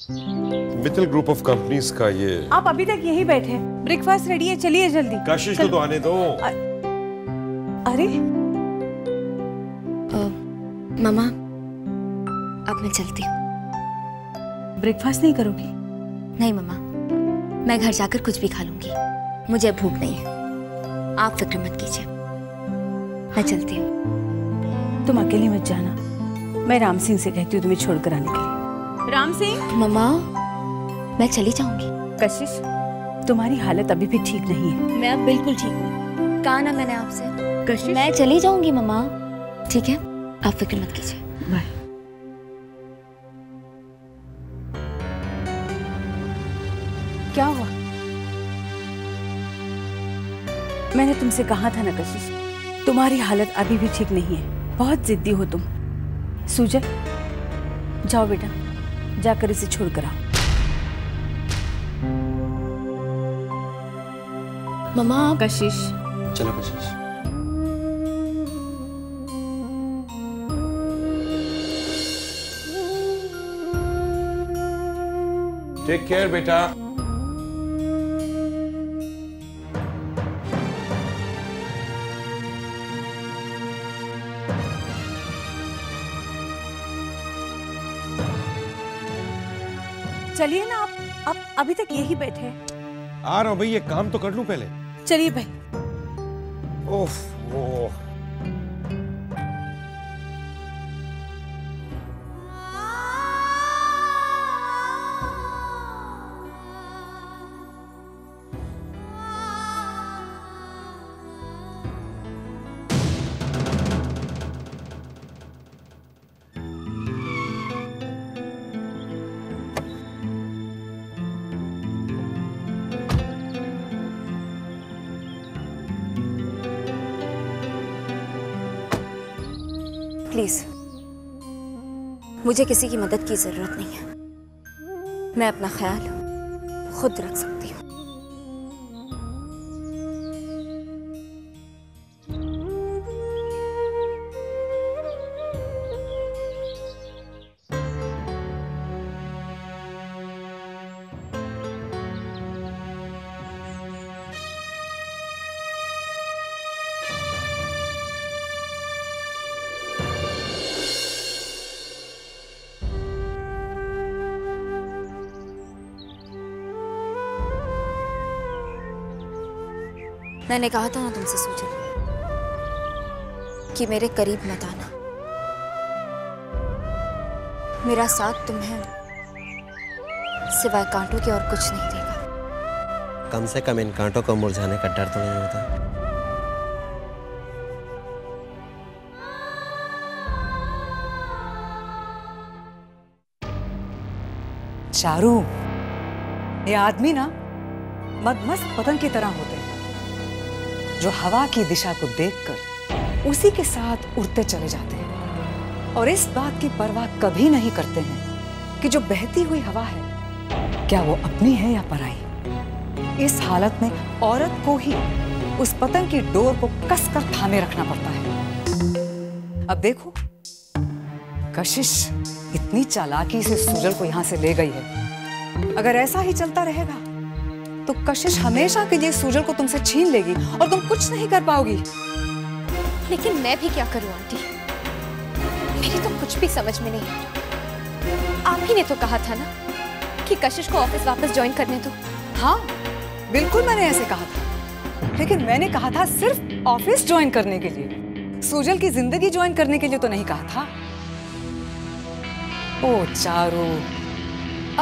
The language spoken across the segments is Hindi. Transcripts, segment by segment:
मित्तल ग्रुप ऑफ कंपनीज का ये। आप अभी तक यही बैठे? ब्रेकफास्ट रेडी है, चलिए जल्दी। कशिश को तो आने दो। अरे मामा, अब मैं चलती हूँ। ब्रेकफास्ट नहीं करोगी? नहीं मामा, मैं घर जाकर कुछ भी खा लूंगी, मुझे भूख नहीं है। आप फिक्र मत कीजिए, मैं चलती हूँ। तुम अकेले मत जाना, मैं राम सिंह से कहती हूँ तुम्हें छोड़कर आने के लिए। राम सिंह। मामा, मैं चली जाऊंगी। कशिश, तुम्हारी हालत अभी भी ठीक नहीं है। मैं अब बिल्कुल ठीक हूँ, कहा ना मैंने आपसे। कशिश, मैं चली जाऊंगी मामा। ठीक है, आप फिक्र मत कीजिए। बाय। क्या हुआ? मैंने तुमसे कहा था ना कशिश, तुम्हारी हालत अभी भी ठीक नहीं है, बहुत जिद्दी हो तुम। सुजल, जाओ बेटा, जाकर इसे छोड़कर आओ। मामा। कशिश। चलो कशिश। टेक केयर बेटा। चलिए ना, आप अभी तक यही बैठे हैं। आ रहा हूं भाई, ये काम तो कर लूं पहले। चलिए भाई। ओह ओह। प्लीज, मुझे किसी की मदद की जरूरत नहीं है। मैं अपना ख्याल खुद रख सकती हूँ। मैंने कहा था ना तुमसे सुजल कि मेरे करीब मत आना। मेरा साथ तुम्हें सिवाय कांटों के और कुछ नहीं देगा। कम से कम इन कांटों को मुरझाने का डर तो नहीं होता। चारू, ये आदमी ना मदमस्त पतंग की तरह होते हैं, जो हवा की दिशा को देखकर उसी के साथ उड़ते चले जाते हैं और इस बात की परवाह कभी नहीं करते हैं कि जो बहती हुई हवा है क्या वो अपनी है या पराई। इस हालत में औरत को ही उस पतंग की डोर को कसकर थामे रखना पड़ता है। अब देखो, कशिश इतनी चालाकी से सुजल को यहां से ले गई है। अगर ऐसा ही चलता रहेगा तो कशिश हमेशा के लिए सुजल को तुमसे छीन लेगी और तुम कुछ नहीं कर पाओगी। लेकिन मैं भी क्या करूं आंटी, मेरी तो कुछ भी समझ में नहीं आ रहा। आप ही ने तो कहा था ना कि कशिश को ऑफिस वापस ज्वाइन करने दो। हाँ, बिल्कुल मैंने ऐसे कहा था, लेकिन मैंने कहा था सिर्फ ऑफिस ज्वाइन करने के लिए, सुजल की जिंदगी ज्वाइन करने के लिए तो नहीं कहा था। ओ चारू,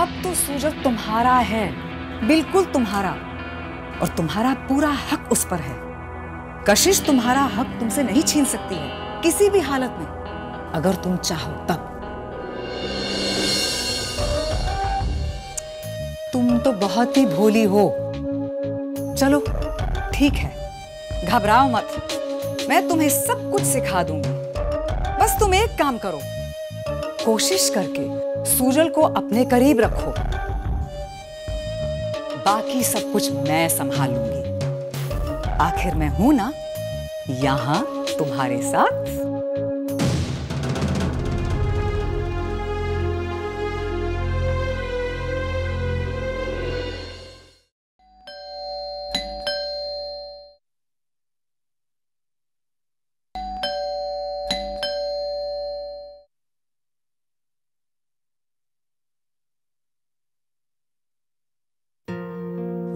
अब तो सुजल तुम्हारा है, बिल्कुल तुम्हारा, और तुम्हारा पूरा हक उस पर है। कशिश तुम्हारा हक तुमसे नहीं छीन सकती है किसी भी हालत में, अगर तुम चाहो तब। तुम तो बहुत ही भोली हो। चलो ठीक है, घबराओ मत, मैं तुम्हें सब कुछ सिखा दूंगी। बस तुम एक काम करो, कोशिश करके सुजल को अपने करीब रखो, बाकी सब कुछ मैं संभाल लूंगी। आखिर मैं हूं ना यहां तुम्हारे साथ।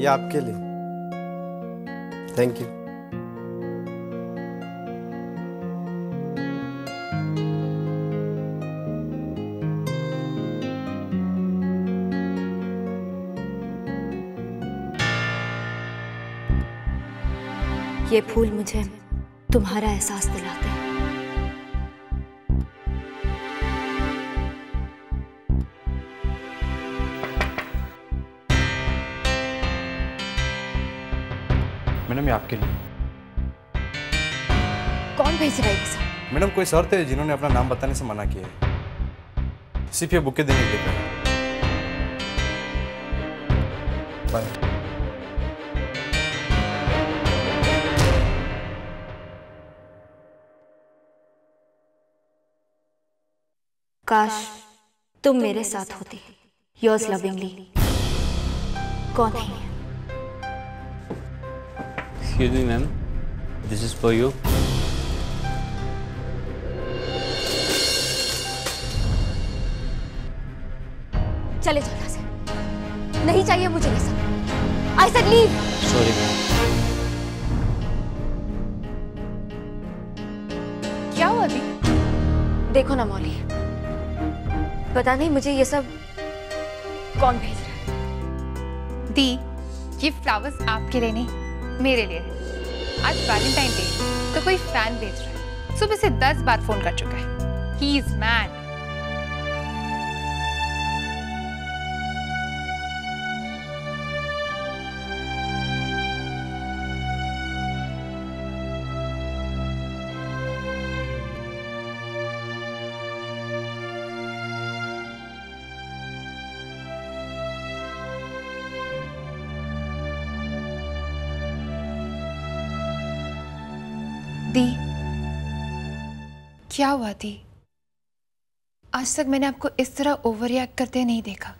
ये आपके लिए। Thank you. ये फूल मुझे तुम्हारा एहसास दिलाते हैं। मैडम ये आपके लिए। कौन भेज रहा है ये सब? मैडम कोई सर थे जिन्होंने अपना नाम बताने से मना किया है, सिर्फ ये बुके देने के लिए। बाय। काश तुम मेरे साथ होती। Yours lovingly. कौन है ये? Excuse me, ma'am. This is for you. चले जाओ यहाँ से। नहीं चाहिए मुझे ये सब। I said leave. Sorry, ma'am. क्या हुआ अभी? देखो ना मौली, पता नहीं मुझे ये सब कौन भेज रहा है। दी, ये फ्लावर्स आपके लिए नहीं, मेरे लिए है। आज वैलेंटाइन डे, तो कोई फैन भेज रहा है। सुबह से 10 बार फोन कर चुका है। He is mad. दी, क्या हुआ दी? आज तक मैंने आपको इस तरह ओवर रिएक्ट करते नहीं देखा।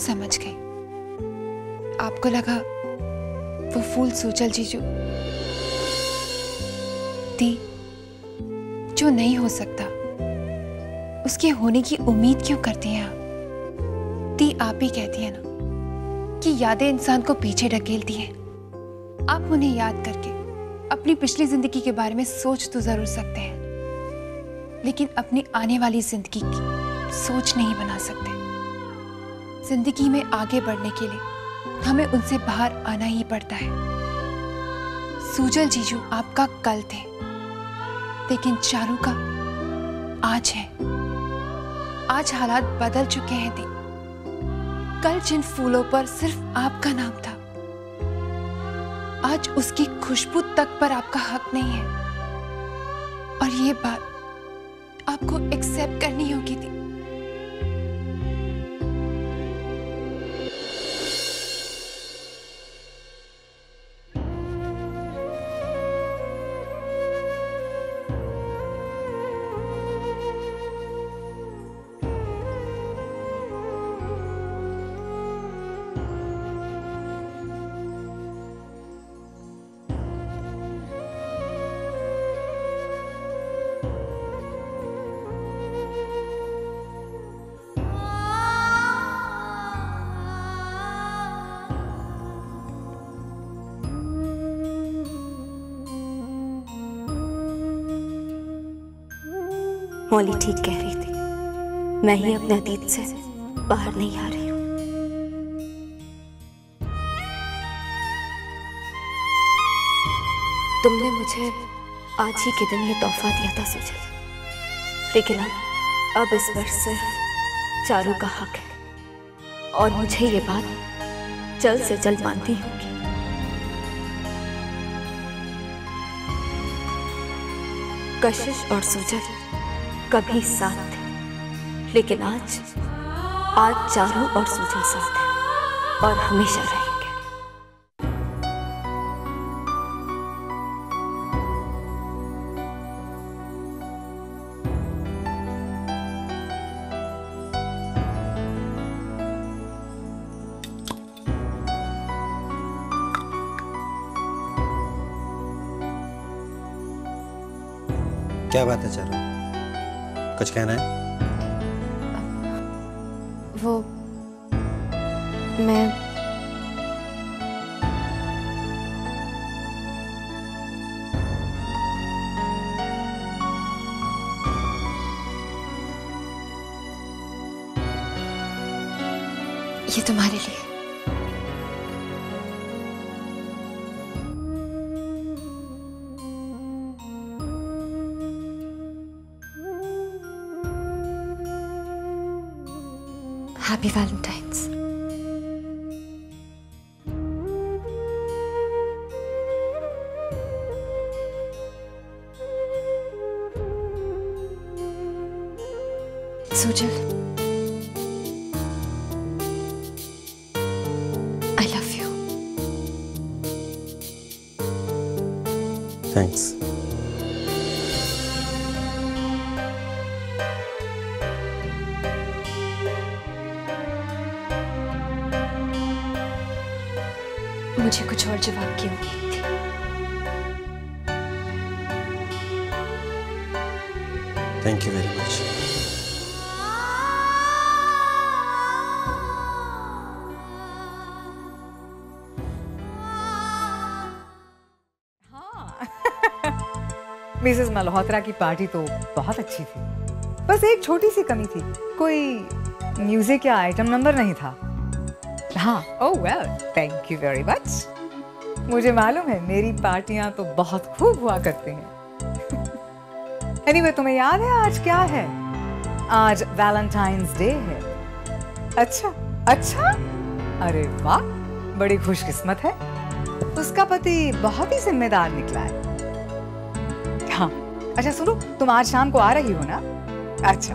समझ गई, आपको लगा वो फूल सूजल जीजू। दी, जो नहीं हो सकता उसके होने की उम्मीद क्यों करती हैं आप? दी, आप ही कहती है ना कि यादें इंसान को पीछे ढकेलती हैं। आप उन्हें याद करके अपनी पिछली जिंदगी के बारे में सोच तो जरूर सकते हैं, लेकिन अपनी आने वाली जिंदगी की सोच नहीं बना सकते। जिंदगी में आगे बढ़ने के लिए हमें उनसे बाहर आना ही पड़ता है। सूजल जीजू आपका कल थे, लेकिन चारू का आज है। आज हालात बदल चुके हैं दी। कल जिन फूलों पर सिर्फ आपका नाम था, आज उसकी खुशबू तक पर आपका हक नहीं है। और ये बात आपको एक्सेप्ट करनी होगी थी। मौली ठीक कह रही थी, मैं ही अपने अतीत से बाहर नहीं आ रही हूँ। तुमने मुझे आज ही के दिन ये तोहफा दिया था सूजल, लेकिन अब इस पर सिर्फ चारू का हक है और मुझे ये बात जल्द से जल्द माननी होगी। कशिश और सूजल कभी साथ थे, लेकिन आज चारू और सूजल साथ है और हमेशा रहेंगे। क्या बात है चारू, कुछ कहना है? वो मैं ये तुम्हारे लिए। Happy Valentine's. Sujal, I love you. Thanks. मुझे कुछ और जवाब की उम्मीद थी। Thank you very much. Mrs Malhotra की पार्टी तो बहुत अच्छी थी, बस एक छोटी सी कमी थी, कोई म्यूजिक या आइटम नंबर नहीं था। हाँ, ओह well, thank you very much. मुझे मालूम है मेरी पार्टियां तो बहुत खूब हुआ करती हैं। एनीवे, तुम्हें याद है आज क्या है? आज वैलेंटाइंस डे है। अच्छा अच्छा, अरे वाह, बड़ी खुशकिस्मत है। उसका पति बहुत ही जिम्मेदार निकला है। हाँ, अच्छा सुनो, तुम आज शाम को आ रही हो ना? अच्छा,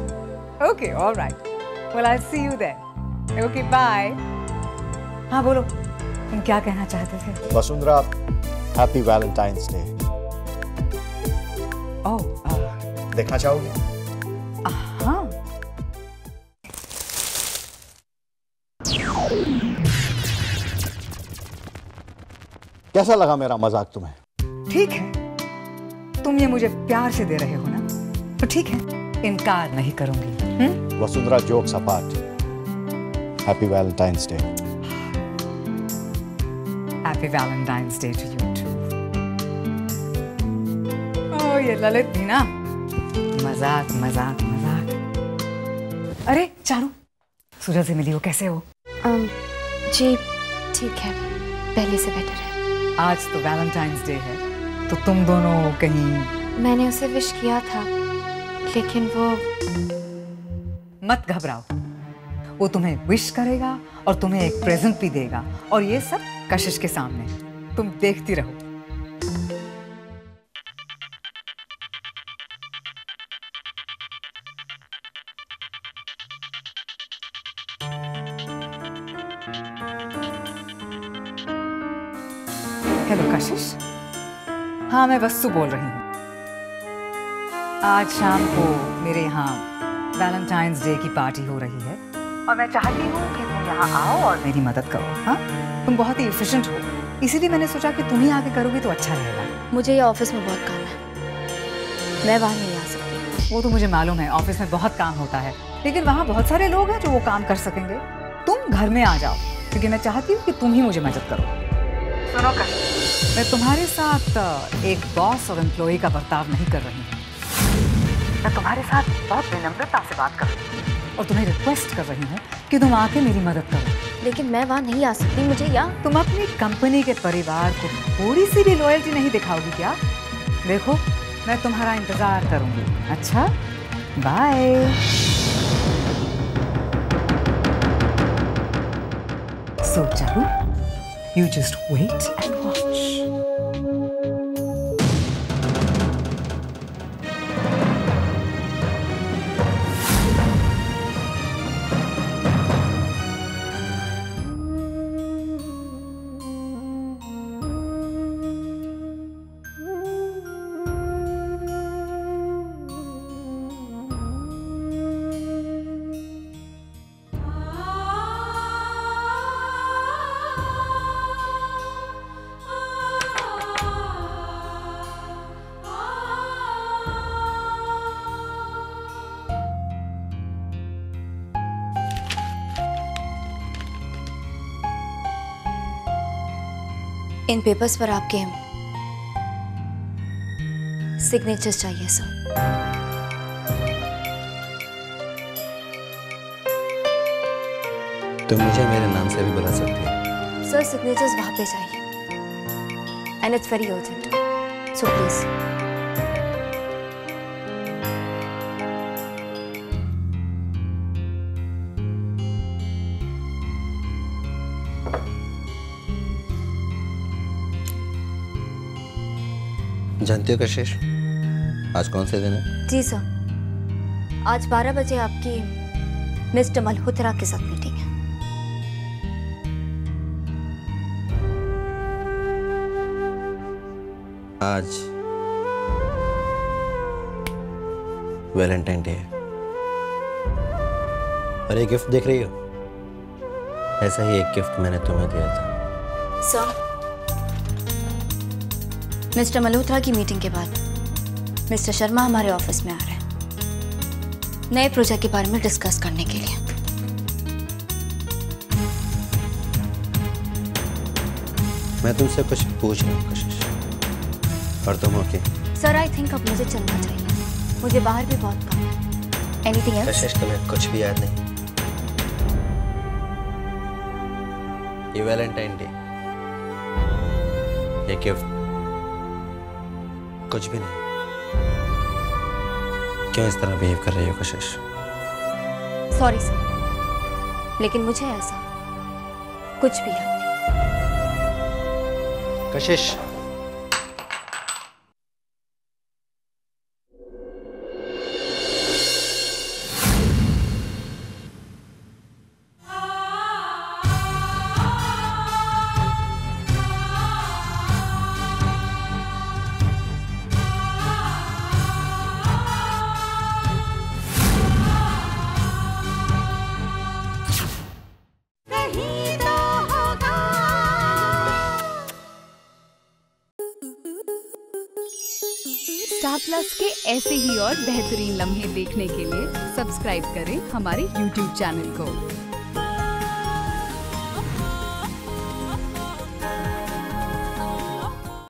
okay, alright, well I see you there. Okay, bye. हाँ बोलो, तुम क्या कहना चाहते थे? Vasundhara, happy Valentine's day. Oh, देखना चाहोगे? हाँ। कैसा लगा मेरा मजाक तुम्हें? ठीक है, तुम ये मुझे प्यार से दे रहे हो ना, तो ठीक है, इनकार नहीं करूंगी। Vasundhara, jokes apart, happy Valentine's day. Happy Valentine's day to you too. Oh, ये ललित भी ना, मजाक मजाक मजाक। अरे चारू, सूरज से मिली हो, कैसे हो? जी ठीक है, पहले से बेटर है। आज तो वैलेंटाइंस डे है, तो तुम दोनों कहीं? मैंने उसे विश किया था, लेकिन वो... मत घबराओ, वो तुम्हें विश करेगा और तुम्हें एक प्रेजेंट भी देगा, और ये सब कशिश के सामने। तुम देखती रहो। हेलो कशिश। हाँ, मैं वस्तु बोल रही हूँ। आज शाम को मेरे यहाँ वैलेंटाइंस डे की पार्टी हो रही है, और मैं चाहती हूँ कि तुम यहाँ आओ और मेरी मदद करो। हाँ, तुम बहुत ही एफिशिएंट हो, इसीलिए मैंने सोचा कि तुम ही आके करोगी तो अच्छा रहेगा। मुझे ये ऑफिस में बहुत काम है, मैं वहाँ नहीं आ सकती। वो तो मुझे मालूम है, ऑफिस में बहुत काम होता है, लेकिन वहाँ बहुत सारे लोग हैं जो वो काम कर सकेंगे। तुम घर में आ जाओ, क्योंकि मैं चाहती हूँ कि तुम ही मुझे मदद करो। सुनो कशिश, मैं तुम्हारे साथ एक बॉस और एम्प्लॉई का बर्ताव नहीं कर रही हूँ। मैं तुम्हारे साथ बहुत विनम्रता से बात कर रही हूँ और तुम्हें रिक्वेस्ट कर रही हूँ कि तुम आके मेरी मदद करो। लेकिन मैं वहाँ नहीं आ सकती, मुझे यहाँ... तुम अपनी कंपनी के परिवार को थोड़ी सी भी लॉयल्टी नहीं दिखाओगी क्या? देखो, मैं तुम्हारा इंतजार करूंगी। अच्छा, bye. So Charu, you just wait and watch. इन पेपर्स पर आपके सिग्नेचर्स चाहिए सर। तुम मुझे मेरे नाम से भी बुला सकती हो। सर सिग्नेचर्स वहां पे चाहिए and it's very urgent, so please. जानती हो कशिश, आज कौन से दिन है? जी सर, आज 12 बजे आपकी मिस्टर मल्होत्रा के साथ मीटिंग है। आज वैलेंटाइन डे है और एक गिफ्ट देख रही हो? ऐसा ही एक गिफ्ट मैंने तुम्हें दिया था। सर, मिस्टर मल्होत्रा की मीटिंग के बाद मिस्टर शर्मा हमारे ऑफिस में आ रहे हैं नए प्रोजेक्ट के बारे में डिस्कस करने के लिए। मैं तुमसे कुछ पूछ रहा हूँ कशिश, और तुम ओके? सर आई थिंक अब मुझे चलना चाहिए, मुझे बाहर भी बहुत काम है। Anything else? कशिश तुम्हें कुछ भी याद नहीं? ये वैलेंटाइन डे, ये गिफ्ट कुछ भी नहीं। क्यों इस तरह बिहेव कर रही हो कशिश? सॉरी सर, लेकिन मुझे ऐसा कुछ भी याद नहीं। कशिश, स्टार प्लस के ऐसे ही और बेहतरीन लम्हे देखने के लिए सब्सक्राइब करें हमारे YouTube चैनल को।